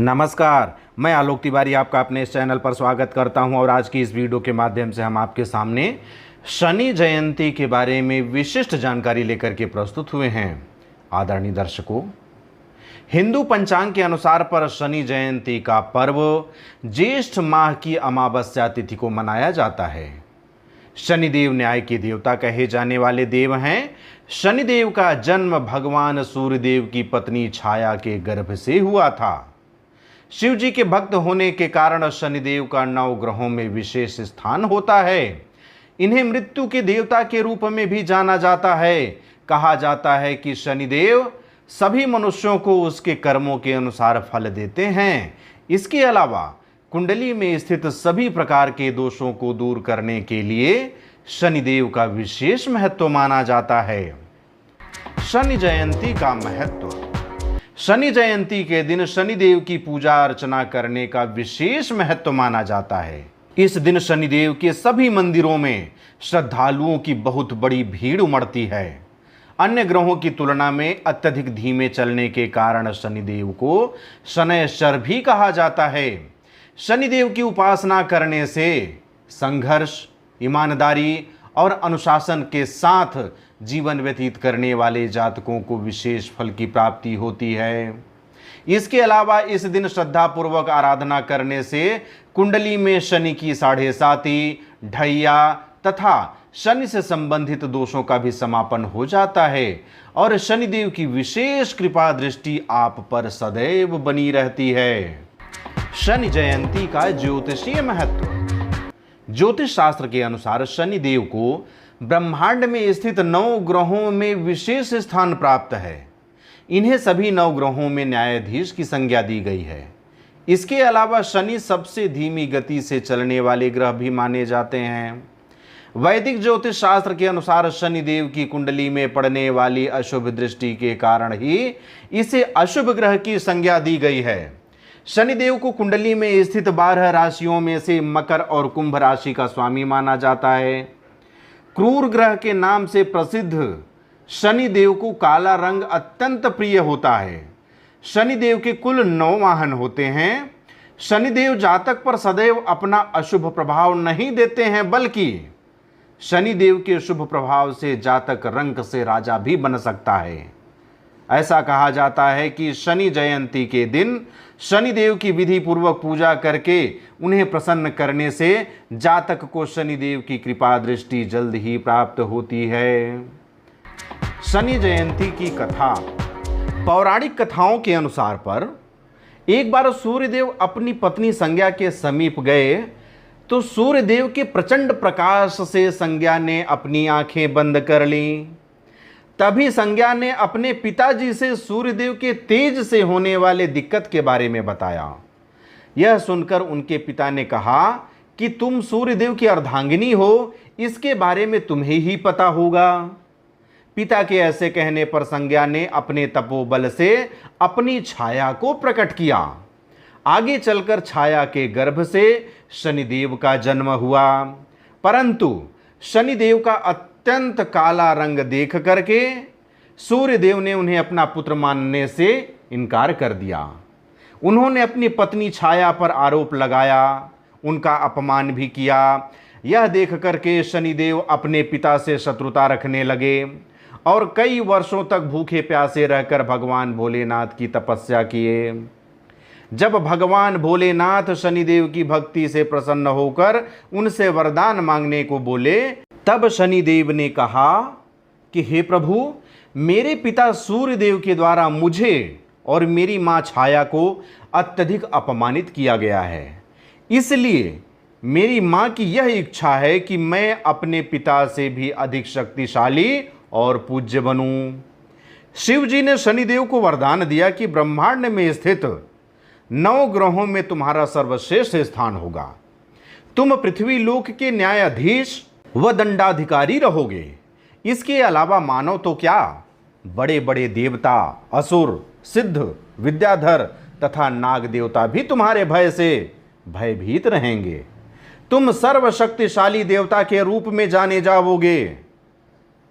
नमस्कार, मैं आलोक तिवारी आपका अपने इस चैनल पर स्वागत करता हूं और आज की इस वीडियो के माध्यम से हम आपके सामने शनि जयंती के बारे में विशिष्ट जानकारी लेकर के प्रस्तुत हुए हैं। आदरणीय दर्शकों, हिंदू पंचांग के अनुसार पर शनि जयंती का पर्व ज्येष्ठ माह की अमावस्या तिथि को मनाया जाता है। शनिदेव न्याय के देवता कहे जाने वाले देव हैं। शनिदेव का जन्म भगवान सूर्यदेव की पत्नी छाया के गर्भ से हुआ था। शिव जी के भक्त होने के कारण शनिदेव का 9 ग्रहों में विशेष स्थान होता है। इन्हें मृत्यु के देवता के रूप में भी जाना जाता है। कहा जाता है कि शनिदेव सभी मनुष्यों को उसके कर्मों के अनुसार फल देते हैं। इसके अलावा कुंडली में स्थित सभी प्रकार के दोषों को दूर करने के लिए शनिदेव का विशेष महत्व माना जाता है। शनि जयंती का महत्व। शनि जयंती के दिन शनिदेव की पूजा अर्चना करने का विशेष महत्व माना जाता है। इस दिन शनिदेव के सभी मंदिरों में श्रद्धालुओं की बहुत बड़ी भीड़ उमड़ती है। अन्य ग्रहों की तुलना में अत्यधिक धीमे चलने के कारण शनिदेव को शनैश्चर भी कहा जाता है। शनिदेव की उपासना करने से संघर्ष, ईमानदारी और अनुशासन के साथ जीवन व्यतीत करने वाले जातकों को विशेष फल की प्राप्ति होती है। इसके अलावा इस दिन श्रद्धापूर्वक आराधना करने से कुंडली में शनि की 7.5, ढैया तथा शनि से संबंधित दोषों का भी समापन हो जाता है और शनिदेव की विशेष कृपा दृष्टि आप पर सदैव बनी रहती है। शनि जयंती का ज्योतिषीय महत्व। ज्योतिष शास्त्र के अनुसार शनिदेव को ब्रह्मांड में स्थित 9 ग्रहों में विशेष स्थान प्राप्त है। इन्हें सभी 9 ग्रहों में न्यायाधीश की संज्ञा दी गई है। इसके अलावा शनि सबसे धीमी गति से चलने वाले ग्रह भी माने जाते हैं। वैदिक ज्योतिष शास्त्र के अनुसार शनिदेव की कुंडली में पड़ने वाली अशुभ दृष्टि के कारण ही इसे अशुभ ग्रह की संज्ञा दी गई है। शनिदेव को कुंडली में स्थित 12 राशियों में से मकर और कुंभ राशि का स्वामी माना जाता है। क्रूर ग्रह के नाम से प्रसिद्ध शनिदेव को काला रंग अत्यंत प्रिय होता है। शनिदेव के कुल 9 वाहन होते हैं। शनिदेव जातक पर सदैव अपना अशुभ प्रभाव नहीं देते हैं, बल्कि शनिदेव के शुभ प्रभाव से जातक रंक से राजा भी बन सकता है। ऐसा कहा जाता है कि शनि जयंती के दिन शनिदेव की विधि पूर्वक पूजा करके उन्हें प्रसन्न करने से जातक को शनिदेव की कृपा दृष्टि जल्द ही प्राप्त होती है। शनि जयंती की कथा। पौराणिक कथाओं के अनुसार पर एक बार सूर्यदेव अपनी पत्नी संज्ञा के समीप गए तो सूर्यदेव के प्रचंड प्रकाश से संज्ञा ने अपनी आंखें बंद कर लीं। तभी संज्ञा ने अपने पिताजी से सूर्यदेव के तेज से होने वाले दिक्कत के बारे में बताया। यह सुनकर उनके पिता ने कहा कि तुम सूर्यदेव की अर्धांगिनी हो, इसके बारे में तुम्हें ही पता होगा। पिता के ऐसे कहने पर संज्ञा ने अपने तपोबल से अपनी छाया को प्रकट किया। आगे चलकर छाया के गर्भ से शनिदेव का जन्म हुआ, परंतु शनिदेव का अत्यंत काला रंग देख करके सूर्यदेव ने उन्हें अपना पुत्र मानने से इनकार कर दिया। उन्होंने अपनी पत्नी छाया पर आरोप लगाया, उनका अपमान भी किया। यह देख करके शनिदेव अपने पिता से शत्रुता रखने लगे और कई वर्षों तक भूखे प्यासे रहकर भगवान भोलेनाथ की तपस्या किए। जब भगवान भोलेनाथ शनिदेव की भक्ति से प्रसन्न होकर उनसे वरदान मांगने को बोले, तब शनिदेव ने कहा कि हे प्रभु, मेरे पिता सूर्यदेव के द्वारा मुझे और मेरी मां छाया को अत्यधिक अपमानित किया गया है। इसलिए मेरी मां की यह इच्छा है कि मैं अपने पिता से भी अधिक शक्तिशाली और पूज्य बनूं। शिव जी ने शनिदेव को वरदान दिया कि ब्रह्मांड में स्थित 9 ग्रहों में तुम्हारा सर्वश्रेष्ठ स्थान होगा। तुम पृथ्वी लोक के न्यायाधीश व दंडाधिकारी रहोगे। इसके अलावा मानव तो क्या, बड़े बड़े देवता, असुर, सिद्ध, विद्याधर तथा नाग देवता भी तुम्हारे भय से भयभीत रहेंगे। तुम सर्वशक्तिशाली देवता के रूप में जाने जाओगे।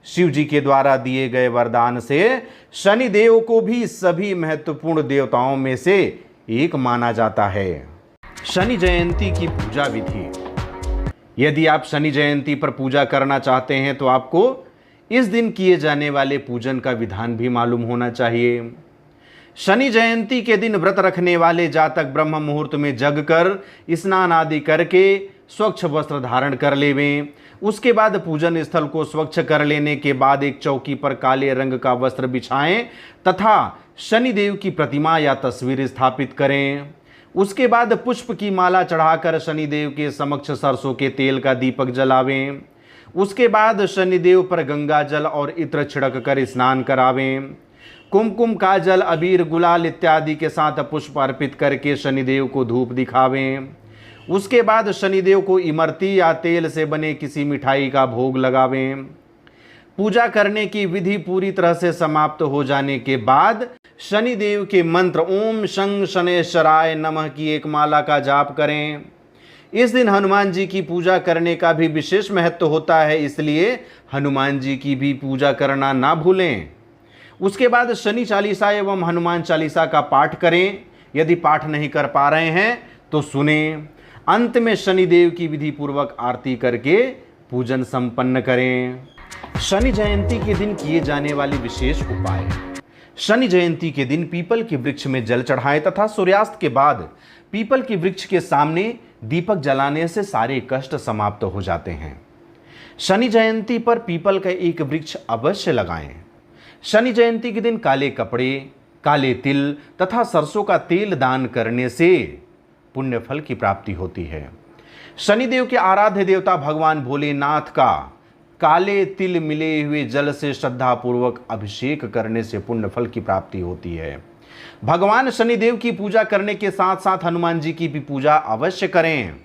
शिव जी के द्वारा दिए गए वरदान से शनिदेव को भी सभी महत्वपूर्ण देवताओं में से एक माना जाता है। शनि जयंती की पूजा विधि। यदि आप शनि जयंती पर पूजा करना चाहते हैं तो आपको इस दिन किए जाने वाले पूजन का विधान भी मालूम होना चाहिए। शनि जयंती के दिन व्रत रखने वाले जातक ब्रह्म मुहूर्त में जगकर स्नान आदि करके स्वच्छ वस्त्र धारण कर लेवें। उसके बाद पूजन स्थल को स्वच्छ कर लेने के बाद एक चौकी पर काले रंग का वस्त्र बिछाएं तथा शनिदेव की प्रतिमा या तस्वीर स्थापित करें। उसके बाद पुष्प की माला चढ़ाकर शनिदेव के समक्ष सरसों के तेल का दीपक जलावें। उसके बाद शनिदेव पर गंगा जल और इत्र छिड़क कर स्नान करावें। कुमकुम काजल अबीर गुलाल इत्यादि के साथ पुष्प अर्पित करके शनिदेव को धूप दिखावें। उसके बाद शनिदेव को इमरती या तेल से बने किसी मिठाई का भोग लगावें। पूजा करने की विधि पूरी तरह से समाप्त हो जाने के बाद शनिदेव के मंत्र ओम शं शनेश्वराय नमः की एक माला का जाप करें। इस दिन हनुमान जी की पूजा करने का भी विशेष महत्व होता है, इसलिए हनुमान जी की भी पूजा करना ना भूलें। उसके बाद शनि चालीसा एवं हनुमान चालीसा का पाठ करें। यदि पाठ नहीं कर पा रहे हैं तो सुने। अंत में शनिदेव की विधि पूर्वक आरती करके पूजन संपन्न करें। शनि जयंती के दिन किए जाने वाले विशेष उपाय। शनि जयंती के दिन पीपल के वृक्ष में जल चढ़ाएं तथा सूर्यास्त के बाद पीपल के वृक्ष के सामने दीपक जलाने से सारे कष्ट समाप्त हो जाते हैं। शनि जयंती पर पीपल का एक वृक्ष अवश्य लगाएं। शनि जयंती के दिन काले कपड़े, काले तिल तथा सरसों का तेल दान करने से पुण्य फल की प्राप्ति होती है। शनिदेव के आराध्य देवता भगवान भोलेनाथ का काले तिल मिले हुए जल से श्रद्धा पूर्वक अभिषेक करने से पुण्य फल की प्राप्ति होती है। भगवान शनिदेव की पूजा करने के साथ साथ हनुमान जी की भी पूजा अवश्य करें।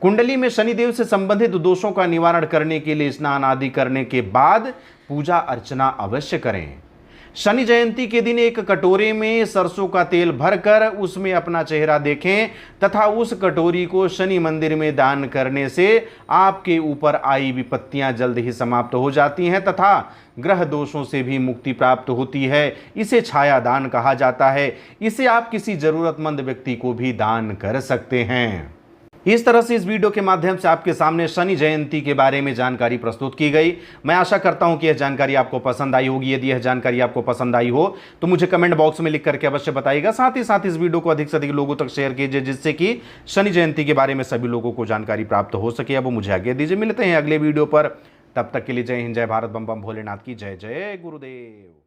कुंडली में शनिदेव से संबंधित दोषों का निवारण करने के लिए स्नान आदि करने के बाद पूजा अर्चना अवश्य करें। शनि जयंती के दिन एक कटोरे में सरसों का तेल भरकर उसमें अपना चेहरा देखें तथा उस कटोरी को शनि मंदिर में दान करने से आपके ऊपर आई विपत्तियां जल्द ही समाप्त हो जाती हैं तथा ग्रह दोषों से भी मुक्ति प्राप्त होती है। इसे छाया दान कहा जाता है। इसे आप किसी जरूरतमंद व्यक्ति को भी दान कर सकते हैं। इस तरह से इस वीडियो के माध्यम से आपके सामने शनि जयंती के बारे में जानकारी प्रस्तुत की गई। मैं आशा करता हूं कि यह जानकारी आपको पसंद आई होगी। यदि यह जानकारी आपको पसंद आई हो तो मुझे कमेंट बॉक्स में लिख करके अवश्य बताइएगा। साथ ही साथ इस वीडियो को अधिक से अधिक लोगों तक शेयर कीजिए जिससे कि शनि जयंती के बारे में सभी लोगों को जानकारी प्राप्त हो सके। अब मुझे आगे दीजिए, मिलते हैं अगले वीडियो पर। तब तक के लिए जय हिंद, जय भारत, बम बम भोलेनाथ की जय। जय गुरुदेव।